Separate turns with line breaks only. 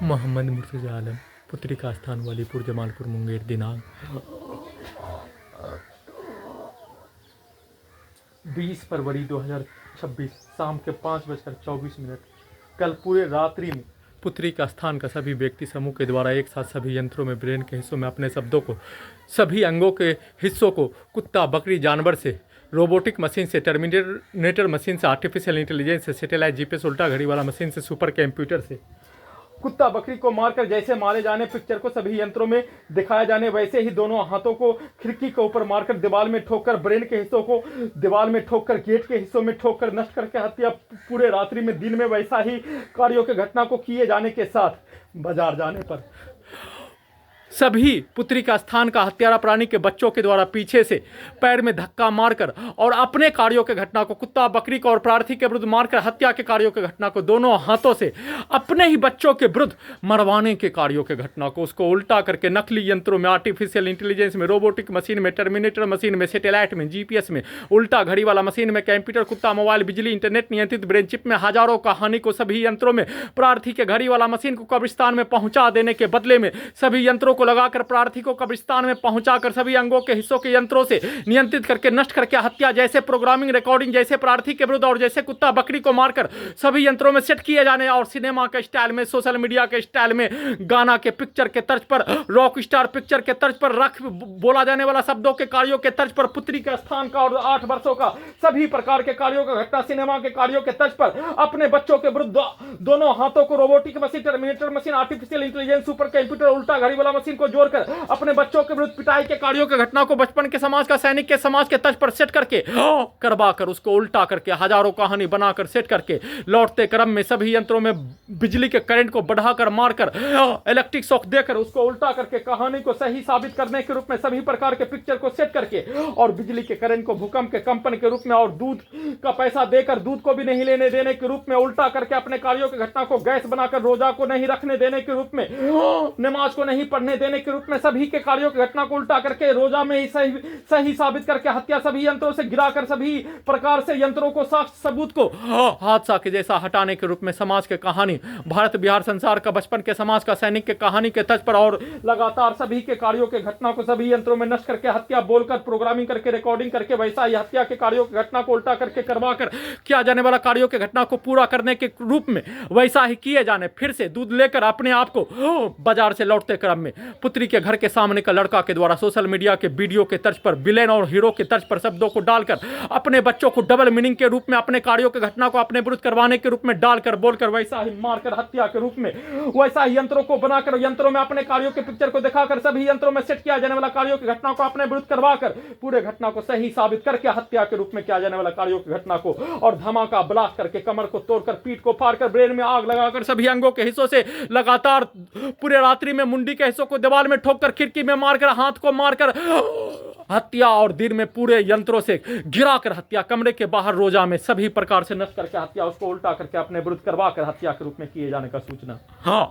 मोहम्मद मुर्तज़ा आलम, पुत्री का स्थान वलीपुर जमालपुर मुंगेर। दिनांक 20 फरवरी 2026 शाम के 5:24। कल पूरे रात्रि में पुत्री का स्थान का सभी व्यक्ति समूह के द्वारा एक साथ सभी यंत्रों में ब्रेन के हिस्सों में अपने शब्दों को, सभी अंगों के हिस्सों को, कुत्ता बकरी जानवर से, रोबोटिक मशीन से, टर्मिनेटर मशीन से, आर्टिफिशियल इंटेलिजेंस से, सैटेलाइट जीपीएस उल्टा घड़ी वाला मशीन से, सुपर कंप्यूटर से, कुत्ता बकरी को मारकर जैसे मारे जाने पिक्चर को सभी यंत्रों में दिखाया जाने, वैसे ही दोनों हाथों को खिड़की के ऊपर मारकर दीवार में ठोककर, ब्रेन के हिस्सों को दीवार में ठोककर, गेट के हिस्सों में ठोककर नष्ट करके हत्या पूरे रात्रि में दिन में वैसा ही कार्यों के घटना को किए जाने के साथ बाजार जाने पर सभी पुत्री का स्थान का हत्यारा प्राणी के बच्चों के द्वारा पीछे से पैर में धक्का मारकर और अपने कार्यों के घटना को कुत्ता बकरी को और प्रार्थी के विरुद्ध मारकर हत्या के कार्यों के घटना को दोनों हाथों से अपने ही बच्चों के विरुद्ध मरवाने के कार्यों के घटना को उसको उल्टा करके नकली यंत्रों में, आर्टिफिशियल इंटेलिजेंस में, रोबोटिक मशीन में, टर्मिनेटर मशीन में, सैटेलाइट में, जीपीएस में, उल्टा घड़ी वाला मशीन में, कंप्यूटर, कुत्ता, मोबाइल, बिजली, इंटरनेट नियंत्रित ब्रेन चिप में हजारों कहानी को सभी यंत्रों में, प्रार्थी के घड़ी वाला मशीन को कब्रिस्तान में पहुंचा देने के बदले में सभी यंत्रों को लगाकर प्रार्थी को कब्रिस्तान में पहुंचाकर सभी अंगों के हिस्सों के यंत्रों से नियंत्रित करके नष्ट करके हत्या जैसे प्रोग्रामिंग रिकॉर्डिंग जैसे प्रार्थी के विरुद्ध और जैसे कुत्ता बकरी को मारकर सभी यंत्रों में सेट किए जाने और सिनेमा के स्टाइल में, सोशल मीडिया के स्टाइल में, गाना के पिक्चर के तर्ज पर, रॉक स्टार पिक्चर के तर्ज पर रख बोला जाने वाला शब्दों के कार्यों के तर्ज पर पुत्री के स्थान का और 8 वर्षों का सभी प्रकार के कार्यों का घटना सिनेमा के कार्यों के तर्ज पर अपने बच्चों के विरुद्ध दोनों हाथों को robotic machine, terminator machine, artificial intelligence, super computer, उल्टा घड़ी वाला मशीन को जोड़कर अपने बच्चों के विरुद्ध पिटाई के कार्यों के घटना को बचपन के समाज का, सैनिक के समाज के तर्ज पर सेट करके करवा कर उसको उल्टा करके हजारों कहानी बनाकर सेट करके लौटते क्रम में सभी यंत्रों में बिजली के करंट को बढ़ाकर मारकर इलेक्ट्रिक शॉक देकर उसको उल्टा करके कहानी को सही साबित करने के रूप में सभी प्रकार के पिक्चर को सेट करके और बिजली के करंट को भूकंप के कंपन के रूप में और दूध का पैसा देकर दूध को भी नहीं लेने देने के रूप में उल्टा करके अपने कार्यों की घटना को गैस बनाकर रोजा को नहीं रखने देने के रूप में, नमाज को नहीं पढ़ने देने के रूप में सभी के कार्यों की घटना को उल्टा करके रोजा में ही सही साबित करके हत्या सभी यंत्रों से गिराकर सभी प्रकार से यंत्रों को साक्ष्य सबूत को हादसा के जैसा हटाने के रूप में समाज के कहानी, भारत बिहार संसार का बचपन के समाज का, सैनिक के कहानी के तर्ज पर और लगातार सभी के कार्यों के घटना को सभी यंत्रों में नष्ट करके हत्या बोलकर, प्रोग्रामिंग करके, रिकॉर्डिंग करके वैसा ही हत्या के कार्यों की घटना को उल्टा करके करवा कर किया जाने वाला कार्यों के घटना को पूरा करने के रूप में वैसा ही किए जाने, फिर से दूध लेकर अपने आप को बाजार से लौटते क्रम में पुत्री के घर के सामने का लड़का के द्वारा सोशल मीडिया के वीडियो के तर्ज पर विलेन और हीरो के तर्ज पर शब्दों को डालकर अपने बच्चों को डबल मीनिंग के रूप में अपने कार्यों की घटना को अपने विरुद्ध करवाने के रूप में डालकर बोलकर वैसा ही मारकर हत्या के रूप में वैसा ही यंत्रों को बनाकर यंत्रों में अपने कार्यों के पिक्चर को दिखाकर सभी यंत्रों में सेट किया जाने वाला कार्यों की घटना को अपने विरुद्ध करवाकर पूरे घटना को सही साबित करके हत्या के रूप में किया जाने वाला कार्यों की घटना को और धमाका ब्लास्ट करके कमर को तोड़कर, पीठ को फाड़कर, ब्रेन में आग लगाकर सभी अंगों के हिस्सों से लगातार पूरे रात्रि में मुंडी के हिस्सों को दीवार में ठोककर, खिड़की में मारकर, हाथ को मारकर हत्या और दिन में पूरे यंत्रों से गिराकर हत्या, कमरे के बाहर रोजा में सभी प्रकार से नष्ट करके हत्या, उसको उल्टा करके अपने विरुद्ध करवा कर हत्या के रूप में किए जाने का सूचना। हाँ।